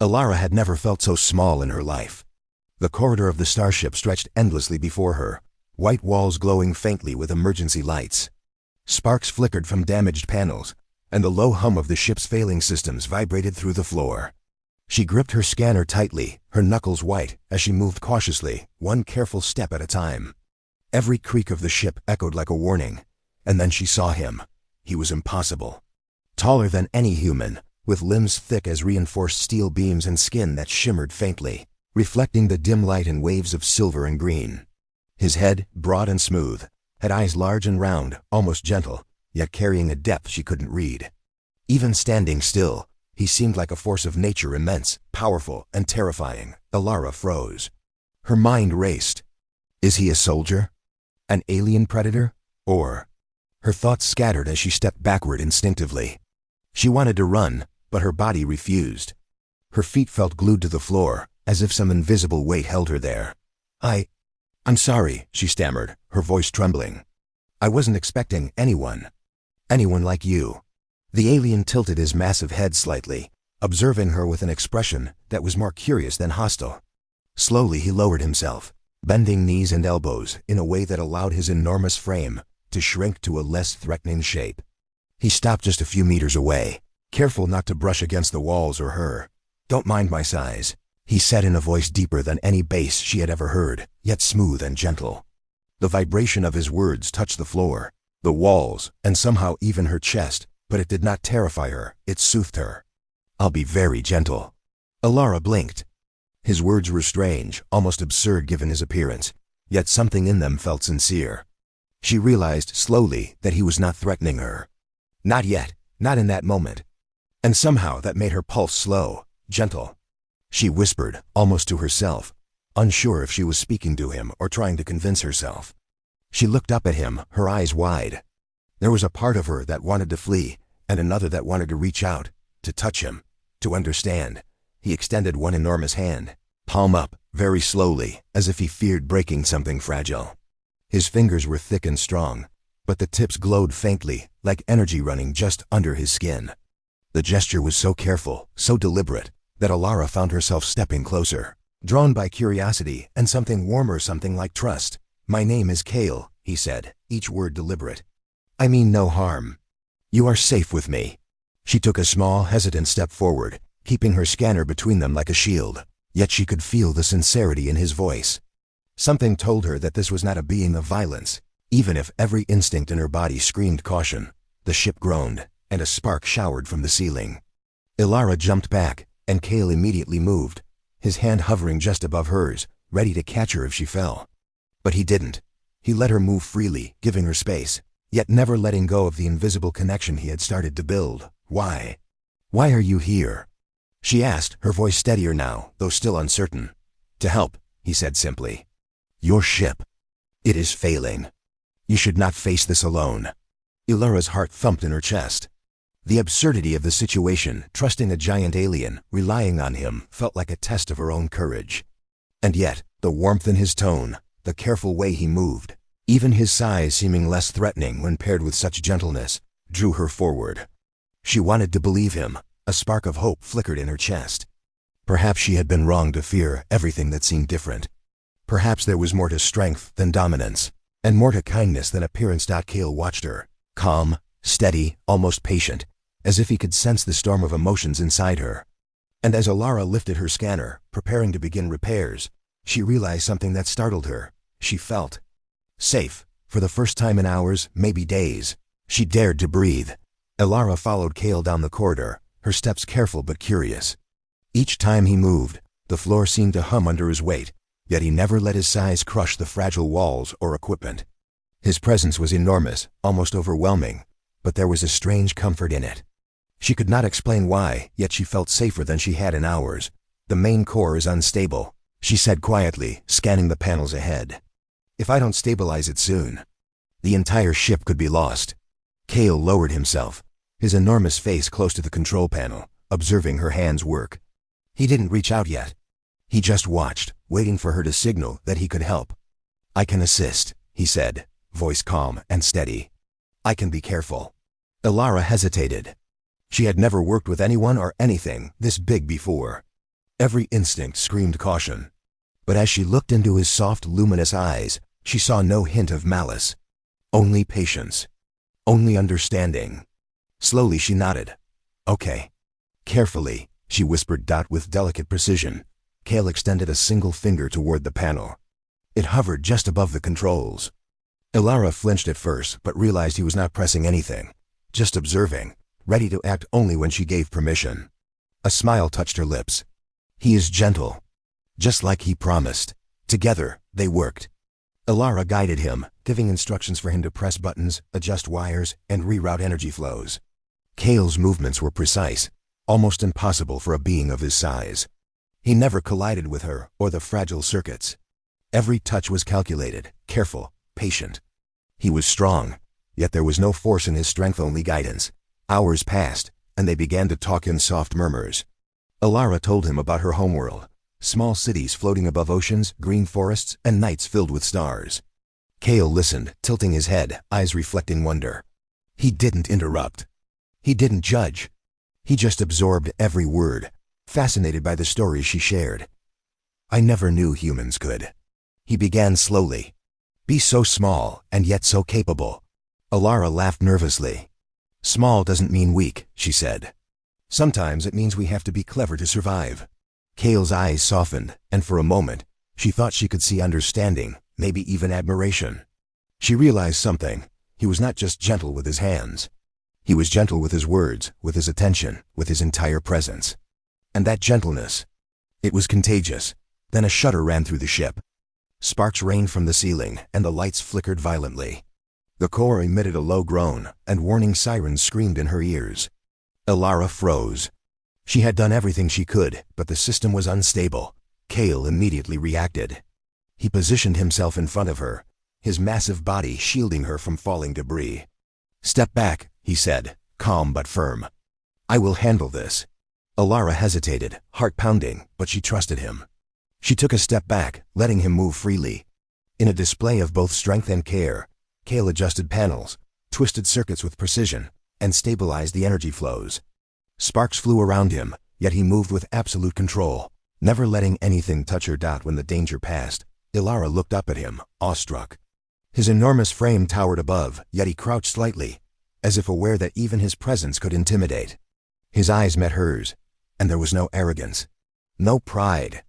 Alara had never felt so small in her life. The corridor of the starship stretched endlessly before her, white walls glowing faintly with emergency lights. Sparks flickered from damaged panels, and the low hum of the ship's failing systems vibrated through the floor. She gripped her scanner tightly, her knuckles white, as she moved cautiously, one careful step at a time. Every creak of the ship echoed like a warning, and then she saw him. He was impossible. Taller than any human, with limbs thick as reinforced steel beams and skin that shimmered faintly, reflecting the dim light in waves of silver and green. His head, broad and smooth, had eyes large and round, almost gentle, yet carrying a depth she couldn't read. Even standing still, he seemed like a force of nature, immense, powerful, and terrifying. Alara froze. Her mind raced. Is he a soldier? An alien predator? Or? Her thoughts scattered as she stepped backward instinctively. She wanted to run, but her body refused. Her feet felt glued to the floor, as if some invisible weight held her there. I'm sorry, she stammered, her voice trembling. I wasn't expecting anyone like you. The alien tilted his massive head slightly, observing her with an expression that was more curious than hostile. Slowly he lowered himself, bending knees and elbows in a way that allowed his enormous frame to shrink to a less threatening shape. He stopped just a few meters away, careful not to brush against the walls or her. Don't mind my size, he said in a voice deeper than any bass she had ever heard, yet smooth and gentle. The vibration of his words touched the floor, the walls, and somehow even her chest, but it did not terrify her, it soothed her. I'll be very gentle. Alara blinked. His words were strange, almost absurd given his appearance, yet something in them felt sincere. She realized slowly that he was not threatening her. Not yet, not in that moment. And somehow that made her pulse slow, gentle. She whispered, almost to herself, unsure if she was speaking to him or trying to convince herself. She looked up at him, her eyes wide. There was a part of her that wanted to flee, and another that wanted to reach out, to touch him, to understand. He extended one enormous hand, palm up, very slowly, as if he feared breaking something fragile. His fingers were thick and strong, but the tips glowed faintly, like energy running just under his skin. The gesture was so careful, so deliberate, that Alara found herself stepping closer, drawn by curiosity and something warmer, something like trust. My name is Kale, he said, each word deliberate. I mean no harm. You are safe with me. She took a small, hesitant step forward, keeping her scanner between them like a shield, yet she could feel the sincerity in his voice. Something told her that this was not a being of violence, even if every instinct in her body screamed caution. The ship groaned, and a spark showered from the ceiling. Alara jumped back, and Kale immediately moved, his hand hovering just above hers, ready to catch her if she fell. But he didn't. He let her move freely, giving her space, yet never letting go of the invisible connection he had started to build. Why? Why are you here? She asked, her voice steadier now, though still uncertain. To help, he said simply. Your ship. It is failing. You should not face this alone. Alara's heart thumped in her chest. The absurdity of the situation, trusting a giant alien, relying on him, felt like a test of her own courage. And yet, the warmth in his tone, the careful way he moved, even his size seeming less threatening when paired with such gentleness, drew her forward. She wanted to believe him. A spark of hope flickered in her chest. Perhaps she had been wrong to fear everything that seemed different. Perhaps there was more to strength than dominance, and more to kindness than appearance. Kale watched her, calm, steady, almost patient, as if he could sense the storm of emotions inside her. And as Alara lifted her scanner, preparing to begin repairs, she realized something that startled her. She felt safe, for the first time in hours, maybe days. She dared to breathe. Alara followed Kale down the corridor, her steps careful but curious. Each time he moved, the floor seemed to hum under his weight, yet he never let his size crush the fragile walls or equipment. His presence was enormous, almost overwhelming, but there was a strange comfort in it. She could not explain why, yet she felt safer than she had in hours. The main core is unstable, she said quietly, scanning the panels ahead. If I don't stabilize it soon, the entire ship could be lost. Kale lowered himself, his enormous face close to the control panel, observing her hands work. He didn't reach out yet. He just watched, waiting for her to signal that he could help. I can assist, he said, voice calm and steady. I can be careful. Alara hesitated. She had never worked with anyone or anything this big before. Every instinct screamed caution. But as she looked into his soft, luminous eyes, she saw no hint of malice. Only patience. Only understanding. Slowly she nodded. Okay. Carefully, she whispered with delicate precision. Kale extended a single finger toward the panel. It hovered just above the controls. Ilara flinched at first, but realized he was not pressing anything. Just observing, ready to act only when she gave permission. A smile touched her lips. He is gentle. Just like he promised. Together, they worked. Ilara guided him, giving instructions for him to press buttons, adjust wires, and reroute energy flows. Kale's movements were precise, almost impossible for a being of his size. He never collided with her or the fragile circuits. Every touch was calculated, careful, patient. He was strong, yet there was no force in his strength, only guidance. Hours passed, and they began to talk in soft murmurs. Ilara told him about her homeworld. Small cities floating above oceans, green forests, and nights filled with stars. Kale listened, tilting his head, eyes reflecting wonder. He didn't interrupt. He didn't judge. He just absorbed every word, fascinated by the stories she shared. I never knew humans could. He began slowly. Be so small, and yet so capable. Ilara laughed nervously. Small doesn't mean weak, she said. Sometimes it means we have to be clever to survive. Kale's eyes softened, and for a moment, she thought she could see understanding, maybe even admiration. She realized something. He was not just gentle with his hands. He was gentle with his words, with his attention, with his entire presence. And that gentleness, it was contagious. Then a shudder ran through the ship. Sparks rained from the ceiling, and the lights flickered violently. The core emitted a low groan, and warning sirens screamed in her ears. Ilara froze. She had done everything she could, but the system was unstable. Kale immediately reacted. He positioned himself in front of her, his massive body shielding her from falling debris. Step back, he said, calm but firm. I will handle this. Ilara hesitated, heart pounding, but she trusted him. She took a step back, letting him move freely. In a display of both strength and care, Kale adjusted panels, twisted circuits with precision, and stabilized the energy flows. Sparks flew around him, yet he moved with absolute control, never letting anything touch her. When the danger passed, Ilara looked up at him, awestruck. His enormous frame towered above, yet he crouched slightly, as if aware that even his presence could intimidate. His eyes met hers, and there was no arrogance, no pride,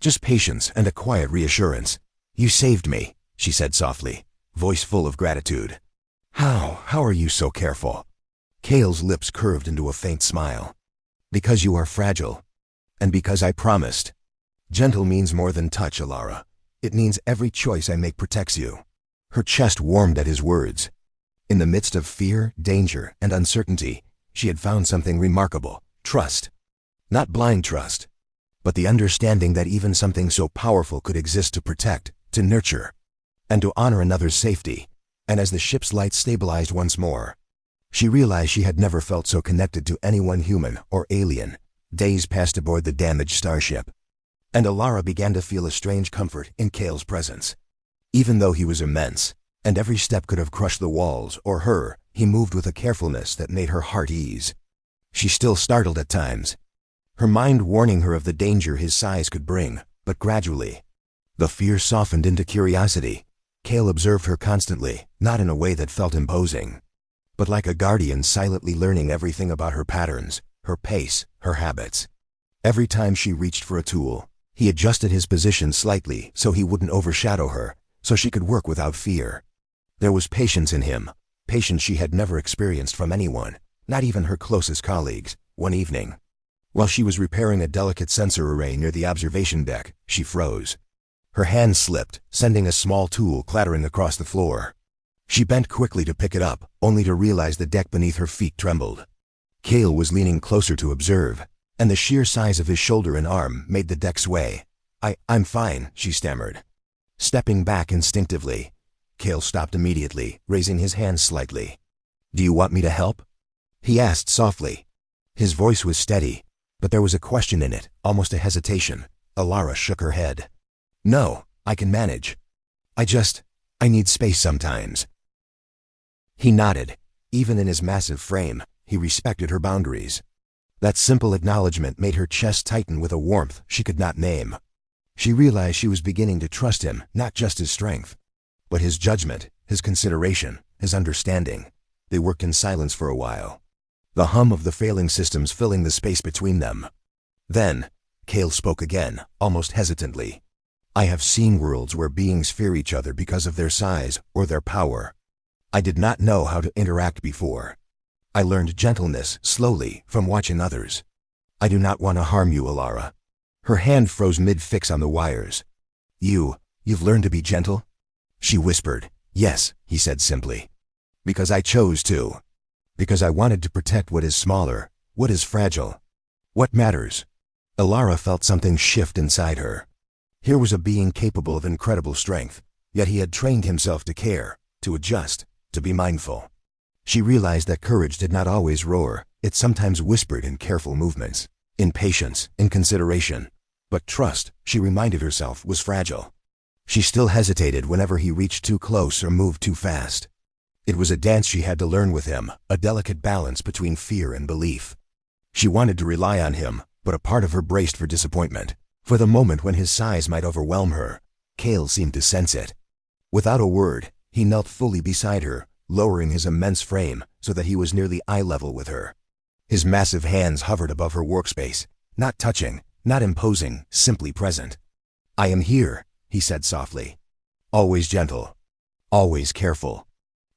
just patience and a quiet reassurance. You saved me, she said softly, voice full of gratitude. How are you so careful? Kale's lips curved into a faint smile. Because you are fragile. And because I promised. Gentle means more than touch, Ilara. It means every choice I make protects you. Her chest warmed at his words. In the midst of fear, danger, and uncertainty, she had found something remarkable: trust. Not blind trust, but the understanding that even something so powerful could exist to protect, to nurture, and to honor another's safety. And as the ship's lights stabilized once more, she realized she had never felt so connected to anyone, human or alien. Days passed aboard the damaged starship, and Ilara began to feel a strange comfort in Kale's presence. Even though he was immense, and every step could have crushed the walls or her, he moved with a carefulness that made her heart ease. She still startled at times, her mind warning her of the danger his size could bring, but gradually, the fear softened into curiosity. Kale observed her constantly, not in a way that felt imposing, but like a guardian silently learning everything about her patterns, her pace, her habits. Every time she reached for a tool, he adjusted his position slightly so he wouldn't overshadow her, so she could work without fear. There was patience in him, patience she had never experienced from anyone, not even her closest colleagues. One evening, while she was repairing a delicate sensor array near the observation deck, she froze. Her hand slipped, sending a small tool clattering across the floor. She bent quickly to pick it up, only to realize the deck beneath her feet trembled. Kale was leaning closer to observe, and the sheer size of his shoulder and arm made the deck sway. I'm fine, she stammered. Stepping back instinctively, Kale stopped immediately, raising his hand slightly. Do you want me to help? He asked softly. His voice was steady, but there was a question in it, almost a hesitation. Ilara shook her head. No, I can manage. I need space sometimes. He nodded. Even in his massive frame, he respected her boundaries. That simple acknowledgement made her chest tighten with a warmth she could not name. She realized she was beginning to trust him, not just his strength, but his judgment, his consideration, his understanding. They worked in silence for a while, the hum of the failing systems filling the space between them. Then, Kale spoke again, almost hesitantly. I have seen worlds where beings fear each other because of their size or their power. I did not know how to interact before. I learned gentleness, slowly, from watching others. I do not want to harm you, Alara. Her hand froze mid-fix on the wires. You've learned to be gentle? She whispered. Yes, he said simply. Because I chose to. Because I wanted to protect what is smaller, what is fragile, what matters. Alara felt something shift inside her. Here was a being capable of incredible strength, yet he had trained himself to care, to adjust, to be mindful. She realized that courage did not always roar, it sometimes whispered in careful movements, in patience, in consideration. But trust, she reminded herself, was fragile. She still hesitated whenever he reached too close or moved too fast. It was a dance she had to learn with him, a delicate balance between fear and belief. She wanted to rely on him, but a part of her braced for disappointment. For the moment when his size might overwhelm her, Kale seemed to sense it. Without a word, he knelt fully beside her, lowering his immense frame so that he was nearly eye level with her. His massive hands hovered above her workspace, not touching, not imposing, simply present. I am here, he said softly. Always gentle. Always careful.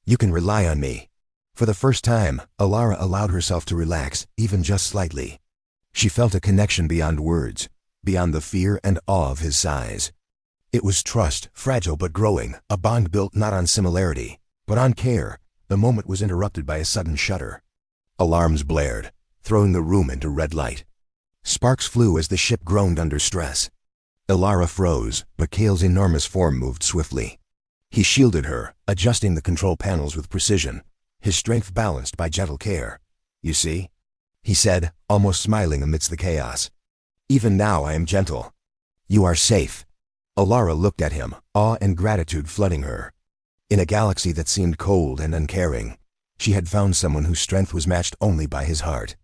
You can rely on me. For the first time, Alara allowed herself to relax, even just slightly. She felt a connection beyond words, beyond the fear and awe of his size. It was trust, fragile but growing, a bond built not on similarity, but on care. The moment was interrupted by a sudden shudder. Alarms blared, throwing the room into red light. Sparks flew as the ship groaned under stress. Alara froze, but Kale's enormous form moved swiftly. He shielded her, adjusting the control panels with precision, his strength balanced by gentle care. You see? He said, almost smiling amidst the chaos. Even now I am gentle. You are safe. Alara looked at him, awe and gratitude flooding her. In a galaxy that seemed cold and uncaring, she had found someone whose strength was matched only by his heart.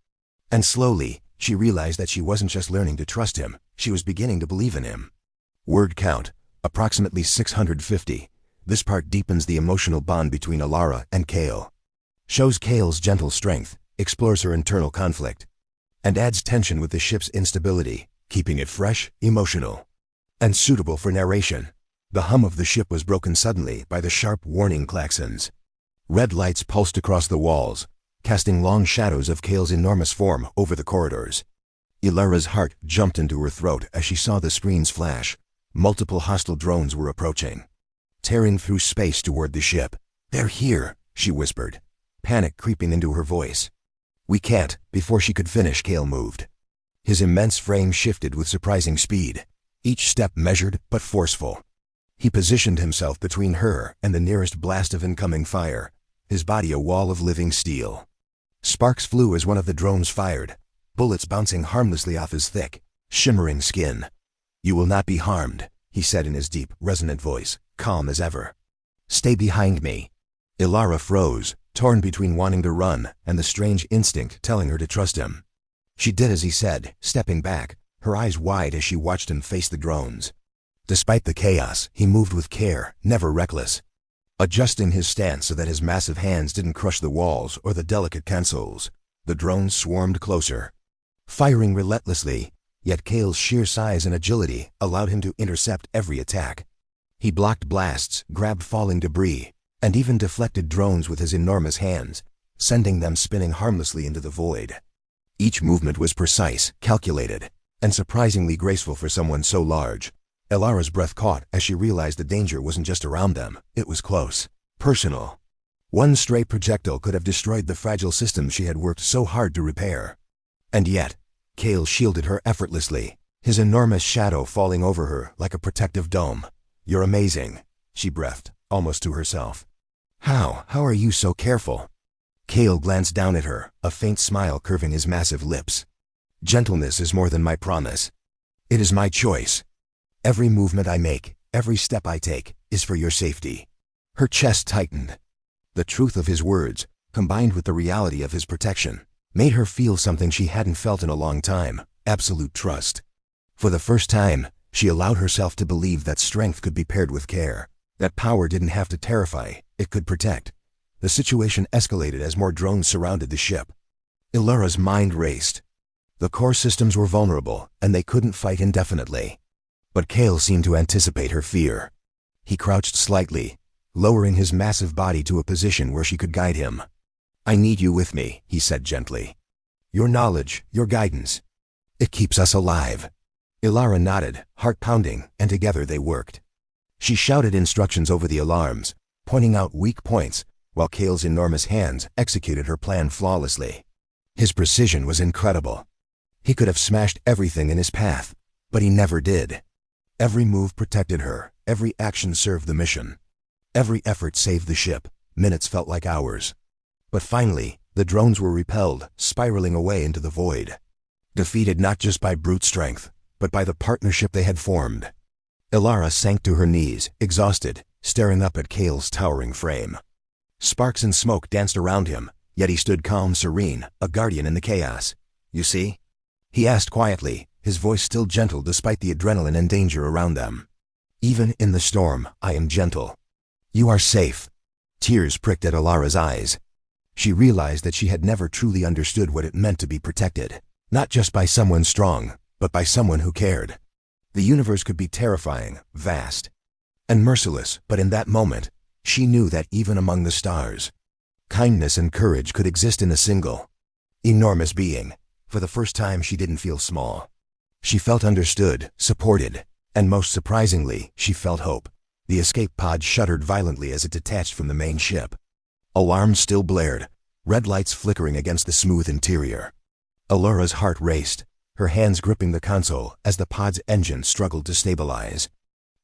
And slowly, she realized that she wasn't just learning to trust him, she was beginning to believe in him. Word count, approximately 650. This part deepens the emotional bond between Alara and Kale. Shows Kale's gentle strength, explores her internal conflict, and adds tension with the ship's instability, keeping it fresh, emotional, and suitable for narration. The hum of the ship was broken suddenly by the sharp warning klaxons. Red lights pulsed across the walls, casting long shadows of Kale's enormous form over the corridors. Alara's heart jumped into her throat as she saw the screens flash. Multiple hostile drones were approaching, tearing through space toward the ship. They're here, she whispered, panic creeping into her voice. We can't. Before she could finish, Kale moved. His immense frame shifted with surprising speed, each step measured but forceful. He positioned himself between her and the nearest blast of incoming fire, his body a wall of living steel. Sparks flew as one of the drones fired, bullets bouncing harmlessly off his thick, shimmering skin. You will not be harmed, he said in his deep, resonant voice, calm as ever. Stay behind me. Alara froze, torn between wanting to run and the strange instinct telling her to trust him. She did as he said, stepping back, her eyes wide as she watched him face the drones. Despite the chaos, he moved with care, never reckless, adjusting his stance so that his massive hands didn't crush the walls or the delicate consoles. The drones swarmed closer, firing relentlessly, yet Kale's sheer size and agility allowed him to intercept every attack. He blocked blasts, grabbed falling debris, and even deflected drones with his enormous hands, sending them spinning harmlessly into the void. Each movement was precise, calculated, and surprisingly graceful for someone so large. Alara's breath caught as she realized the danger wasn't just around them, it was close, personal. One stray projectile could have destroyed the fragile system she had worked so hard to repair. And yet, Kale shielded her effortlessly, his enormous shadow falling over her like a protective dome. You're amazing, she breathed, almost to herself. How are you so careful? Kale glanced down at her, a faint smile curving his massive lips. Gentleness is more than my promise. It is my choice. Every movement I make, every step I take, is for your safety. Her chest tightened. The truth of his words, combined with the reality of his protection, made her feel something she hadn't felt in a long time: absolute trust. For the first time, she allowed herself to believe that strength could be paired with care, that power didn't have to terrify, it could protect. The situation escalated as more drones surrounded the ship. Ilara's mind raced. The core systems were vulnerable, and they couldn't fight indefinitely. But Kale seemed to anticipate her fear. He crouched slightly, lowering his massive body to a position where she could guide him. "I need you with me," he said gently. "Your knowledge, your guidance. It keeps us alive." Ilara nodded, heart pounding, and together they worked. She shouted instructions over the alarms, pointing out weak points, while Kale's enormous hands executed her plan flawlessly. His precision was incredible. He could have smashed everything in his path, but he never did. Every move protected her, every action served the mission. Every effort saved the ship. Minutes felt like hours. But finally, the drones were repelled, spiraling away into the void. Defeated not just by brute strength, but by the partnership they had formed. Ilara sank to her knees, exhausted, staring up at Kale's towering frame. Sparks and smoke danced around him, yet he stood calm, serene, a guardian in the chaos. "You see?" he asked quietly, his voice still gentle despite the adrenaline and danger around them. "Even in the storm, I am gentle. You are safe." Tears pricked at Ilara's eyes. She realized that she had never truly understood what it meant to be protected, not just by someone strong, but by someone who cared. The universe could be terrifying, vast, and merciless, but in that moment, she knew that even among the stars, kindness and courage could exist in a single, enormous being. For the first time, she didn't feel small. She felt understood, supported, and most surprisingly, she felt hope. The escape pod shuddered violently as it detached from the main ship. Alarms still blared, red lights flickering against the smooth interior. Ilara's heart raced, her hands gripping the console as the pod's engine struggled to stabilize.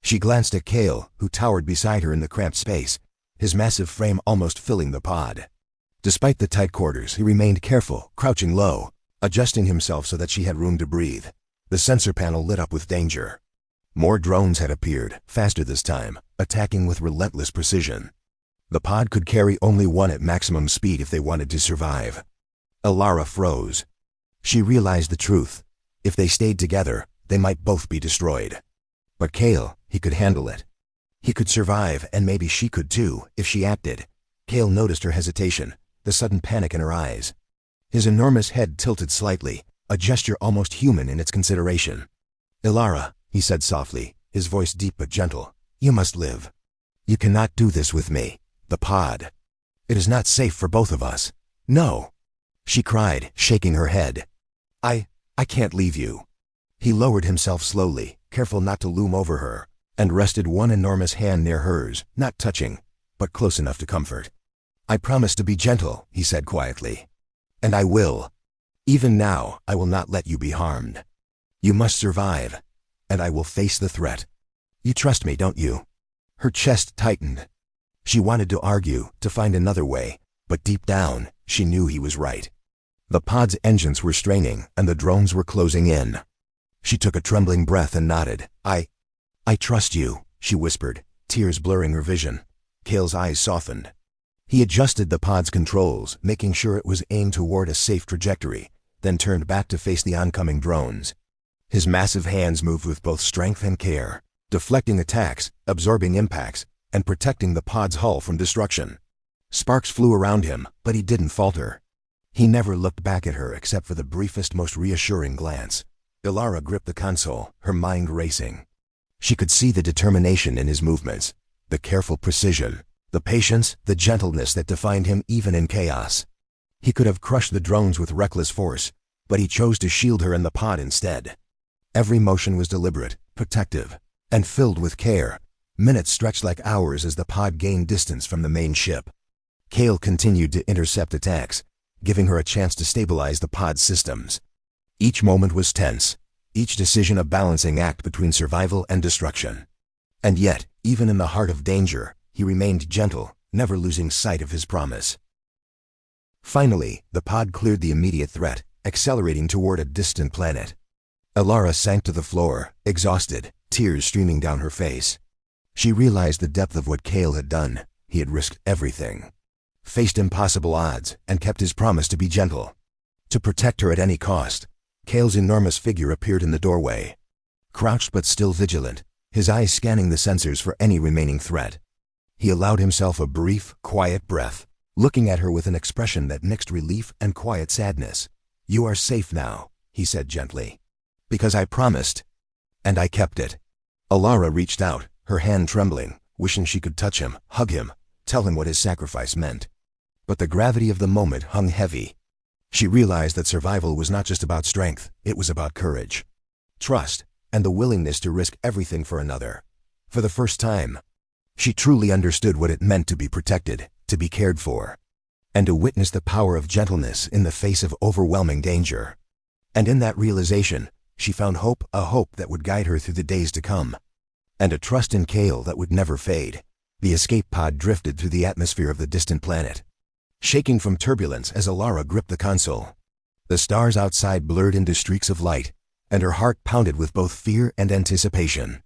She glanced at Kale, who towered beside her in the cramped space, his massive frame almost filling the pod. Despite the tight quarters, he remained careful, crouching low, adjusting himself so that she had room to breathe. The sensor panel lit up with danger. More drones had appeared, faster this time, attacking with relentless precision. The pod could carry only one at maximum speed if they wanted to survive. Ilara froze. She realized the truth. If they stayed together, they might both be destroyed. But Kale, he could handle it. He could survive, and maybe she could too, if she acted. Kale noticed her hesitation, the sudden panic in her eyes. His enormous head tilted slightly, a gesture almost human in its consideration. "Ilara," he said softly, his voice deep but gentle, "you must live. You cannot do this with me. The pod. It is not safe for both of us." "No," she cried, shaking her head. I can't leave you." He lowered himself slowly, careful not to loom over her, and rested one enormous hand near hers, not touching, but close enough to comfort. "I promise to be gentle," he said quietly. "And I will. Even now, I will not let you be harmed. You must survive, and I will face the threat. You trust me, don't you?" Her chest tightened. She wanted to argue, to find another way, but deep down, she knew he was right. The pod's engines were straining, and the drones were closing in. She took a trembling breath and nodded. I trust you," she whispered, tears blurring her vision. Kale's eyes softened. He adjusted the pod's controls, making sure it was aimed toward a safe trajectory, then turned back to face the oncoming drones. His massive hands moved with both strength and care, deflecting attacks, absorbing impacts, and protecting the pod's hull from destruction. Sparks flew around him, but he didn't falter. He never looked back at her except for the briefest, most reassuring glance. Ilara gripped the console, her mind racing. She could see the determination in his movements, the careful precision, the patience, the gentleness that defined him even in chaos. He could have crushed the drones with reckless force, but he chose to shield her and the pod instead. Every motion was deliberate, protective, and filled with care. Minutes stretched like hours as the pod gained distance from the main ship. Kale continued to intercept attacks, giving her a chance to stabilize the pod's systems. Each moment was tense, each decision a balancing act between survival and destruction. And yet, even in the heart of danger, he remained gentle, never losing sight of his promise. Finally, the pod cleared the immediate threat, accelerating toward a distant planet. Ilara sank to the floor, exhausted, tears streaming down her face. She realized the depth of what Kale had done. He had risked everything, faced impossible odds, and kept his promise to be gentle. To protect her at any cost, Kale's enormous figure appeared in the doorway. Crouched but still vigilant, his eyes scanning the sensors for any remaining threat. He allowed himself a brief, quiet breath, looking at her with an expression that mixed relief and quiet sadness. "You are safe now," he said gently. "Because I promised, and I kept it." Alara reached out, her hand trembling, wishing she could touch him, hug him, tell him what his sacrifice meant. But the gravity of the moment hung heavy. She realized that survival was not just about strength, it was about courage, trust, and the willingness to risk everything for another. For the first time, she truly understood what it meant to be protected, to be cared for, and to witness the power of gentleness in the face of overwhelming danger. And in that realization, she found hope, a hope that would guide her through the days to come, and a trust in Kale that would never fade. The escape pod drifted through the atmosphere of the distant planet, shaking from turbulence as Alara gripped the console. The stars outside blurred into streaks of light, and her heart pounded with both fear and anticipation.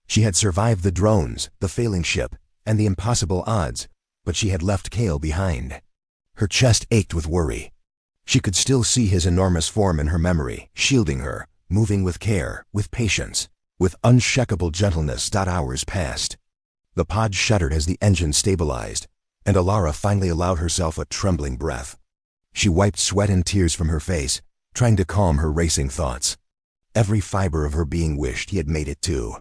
She had survived the drones, the failing ship, and the impossible odds, but she had left Kale behind. Her chest ached with worry. She could still see his enormous form in her memory, shielding her, moving with care, with patience, with unshakable gentleness. Hours passed. The pod shuddered as the engine stabilized, and Alara finally allowed herself a trembling breath. She wiped sweat and tears from her face, trying to calm her racing thoughts. Every fiber of her being wished he had made it too.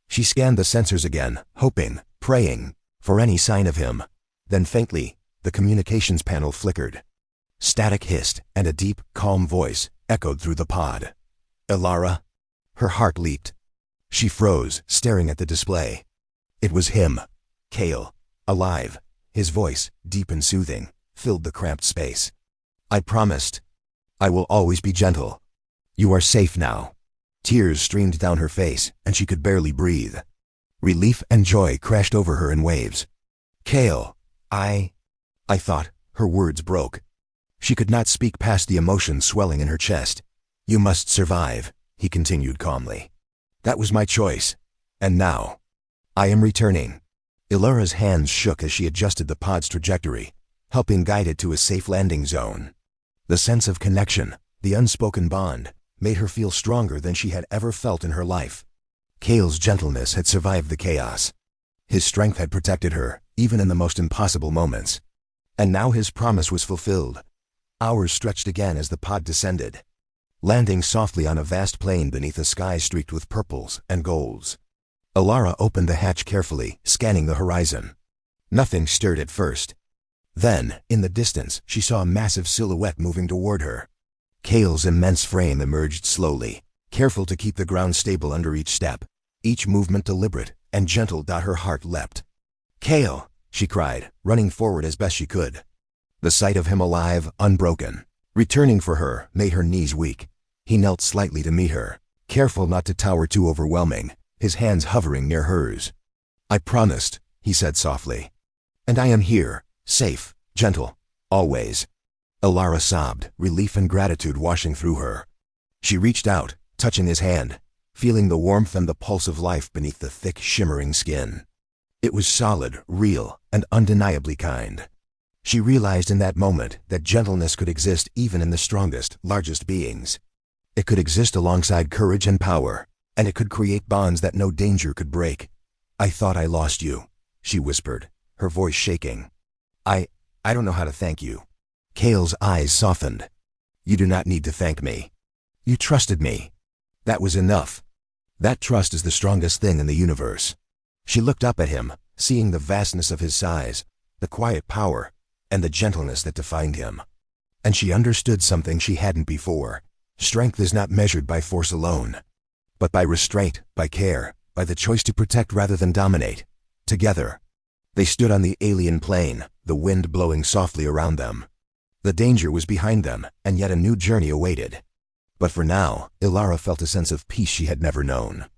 She scanned the sensors again, hoping, praying, for any sign of him. Then faintly, the communications panel flickered. Static hissed, and a deep, calm voice echoed through the pod. "Alara?" Her heart leaped. She froze, staring at the display. It was him, Kale, alive. His voice, deep and soothing, filled the cramped space. "I promised. I will always be gentle. You are safe now." Tears streamed down her face, and she could barely breathe. Relief and joy crashed over her in waves. "Kale, I thought," her words broke. She could not speak past the emotion swelling in her chest. "You must survive," he continued calmly. "That was my choice. And now, I am returning." Ilara's hands shook as she adjusted the pod's trajectory, helping guide it to a safe landing zone. The sense of connection, the unspoken bond, made her feel stronger than she had ever felt in her life. Kale's gentleness had survived the chaos. His strength had protected her, even in the most impossible moments. And now his promise was fulfilled. Hours stretched again as the pod descended, landing softly on a vast plain beneath a sky streaked with purples and golds. Alara opened the hatch carefully, scanning the horizon. Nothing stirred at first. Then, in the distance, she saw a massive silhouette moving toward her. Kale's immense frame emerged slowly, careful to keep the ground stable under each step, each movement deliberate and gentle. Her heart leapt. "Kale!" she cried, running forward as best she could. The sight of him alive, unbroken, returning for her, made her knees weak. He knelt slightly to meet her, careful not to tower too overwhelming, his hands hovering near hers. "I promised," he said softly. "And I am here, safe, gentle, always." Alara sobbed, relief and gratitude washing through her. She reached out, touching his hand, feeling the warmth and the pulse of life beneath the thick, shimmering skin. It was solid, real, and undeniably kind. She realized in that moment that gentleness could exist even in the strongest, largest beings. It could exist alongside courage and power, and it could create bonds that no danger could break. "I thought I lost you," she whispered, her voice shaking. I don't know how to thank you." Kale's eyes softened. "You do not need to thank me. You trusted me. That was enough. That trust is the strongest thing in the universe." She looked up at him, seeing the vastness of his size, the quiet power, and the gentleness that defined him. And she understood something she hadn't before. Strength is not measured by force alone, but by restraint, by care, by the choice to protect rather than dominate. Together, they stood on the alien plain, the wind blowing softly around them. The danger was behind them, and yet a new journey awaited. But for now, Ilara felt a sense of peace she had never known.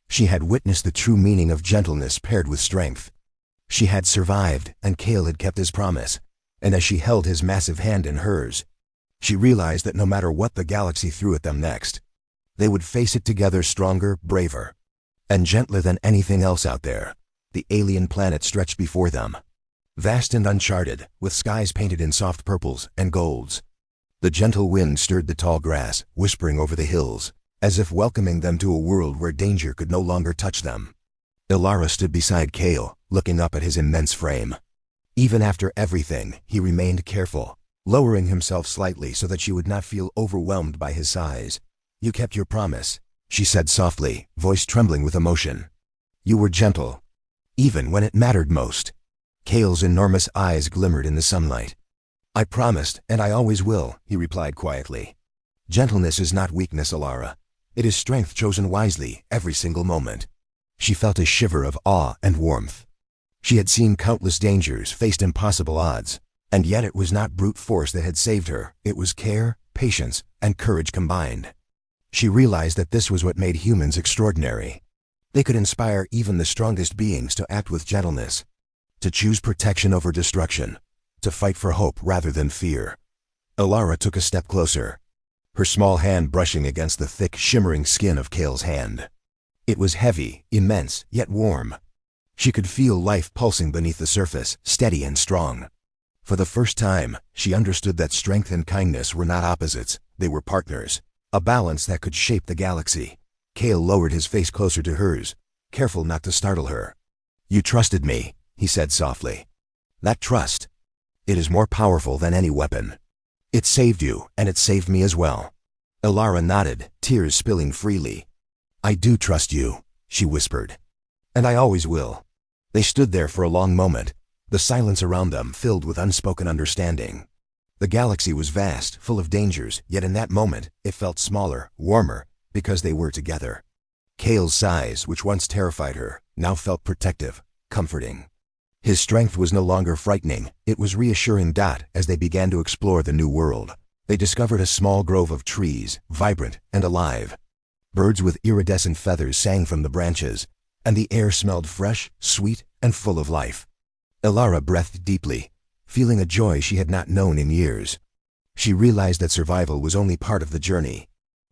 She had witnessed the true meaning of gentleness paired with strength. She had survived, and Kale had kept his promise, and as she held his massive hand in hers, she realized that no matter what the galaxy threw at them next, they would face it together stronger, braver, and gentler than anything else out there. The alien planet stretched before them, vast and uncharted, with skies painted in soft purples and golds. The gentle wind stirred the tall grass, whispering over the hills, as if welcoming them to a world where danger could no longer touch them. Ilara stood beside Kale, looking up at his immense frame. Even after everything, he remained careful, lowering himself slightly so that she would not feel overwhelmed by his size. "You kept your promise," she said softly, voice trembling with emotion. "You were gentle, even when it mattered most." Kale's enormous eyes glimmered in the sunlight. "I promised, and I always will," he replied quietly. "Gentleness is not weakness, Ilara. It is strength chosen wisely, every single moment." She felt a shiver of awe and warmth. She had seen countless dangers, faced impossible odds, and yet it was not brute force that had saved her. It was care, patience, and courage combined. She realized that this was what made humans extraordinary. They could inspire even the strongest beings to act with gentleness, to choose protection over destruction, to fight for hope rather than fear. Ilara took a step closer, her small hand brushing against the thick, shimmering skin of Kale's hand. It was heavy, immense, yet warm. She could feel life pulsing beneath the surface, steady and strong. For the first time, she understood that strength and kindness were not opposites, they were partners, a balance that could shape the galaxy. Kale lowered his face closer to hers, careful not to startle her. "You trusted me," he said softly. "That trust, it is more powerful than any weapon. It saved you, and it saved me as well." Ilara nodded, tears spilling freely. "I do trust you," she whispered. "And I always will." They stood there for a long moment, the silence around them filled with unspoken understanding. The galaxy was vast, full of dangers, yet in that moment, it felt smaller, warmer, because they were together. Kale's size, which once terrified her, now felt protective, comforting. His strength was no longer frightening, it was reassuring. As they began to explore the new world, they discovered a small grove of trees, vibrant and alive. Birds with iridescent feathers sang from the branches, and the air smelled fresh, sweet, and full of life. Ilara breathed deeply, feeling a joy she had not known in years. She realized that survival was only part of the journey.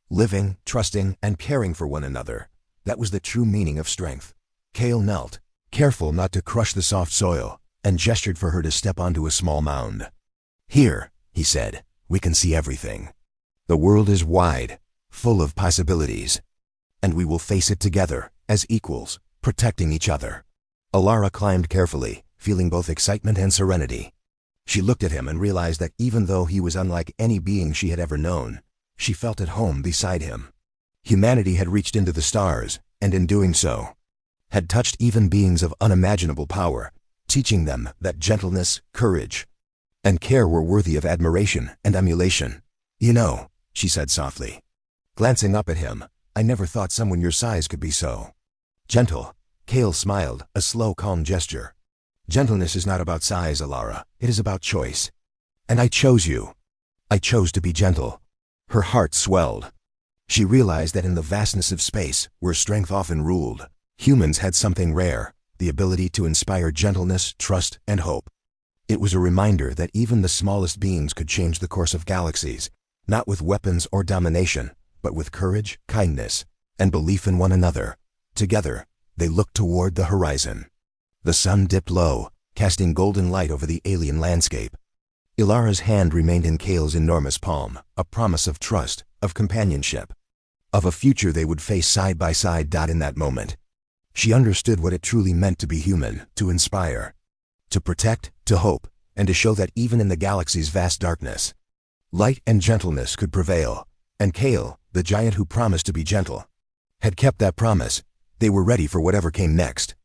Living, trusting, and caring for one another, that was the true meaning of strength. Kale knelt, careful not to crush the soft soil, and gestured for her to step onto a small mound. "Here," he said, "we can see everything. The world is wide, full of possibilities, and we will face it together, as equals, protecting each other." Ilara climbed carefully, feeling both excitement and serenity. She looked at him and realized that even though he was unlike any being she had ever known, she felt at home beside him. Humanity had reached into the stars, and in doing so, had touched even beings of unimaginable power, teaching them that gentleness, courage, and care were worthy of admiration and emulation. "You know," she said softly, glancing up at him, "I never thought someone your size could be so gentle." Kale smiled, a slow, calm gesture. "Gentleness is not about size, Ilara. It is about choice. And I chose you. I chose to be gentle." Her heart swelled. She realized that in the vastness of space, where strength often ruled, humans had something rare, the ability to inspire gentleness, trust, and hope. It was a reminder that even the smallest beings could change the course of galaxies, not with weapons or domination, but with courage, kindness, and belief in one another. Together, they looked toward the horizon. The sun dipped low, casting golden light over the alien landscape. Ilara's hand remained in Kale's enormous palm, a promise of trust, of companionship, of a future they would face side by side. In that moment, she understood what it truly meant to be human, to inspire, to protect, to hope, and to show that even in the galaxy's vast darkness, light and gentleness could prevail. And Kale, the giant who promised to be gentle, had kept that promise. They were ready for whatever came next.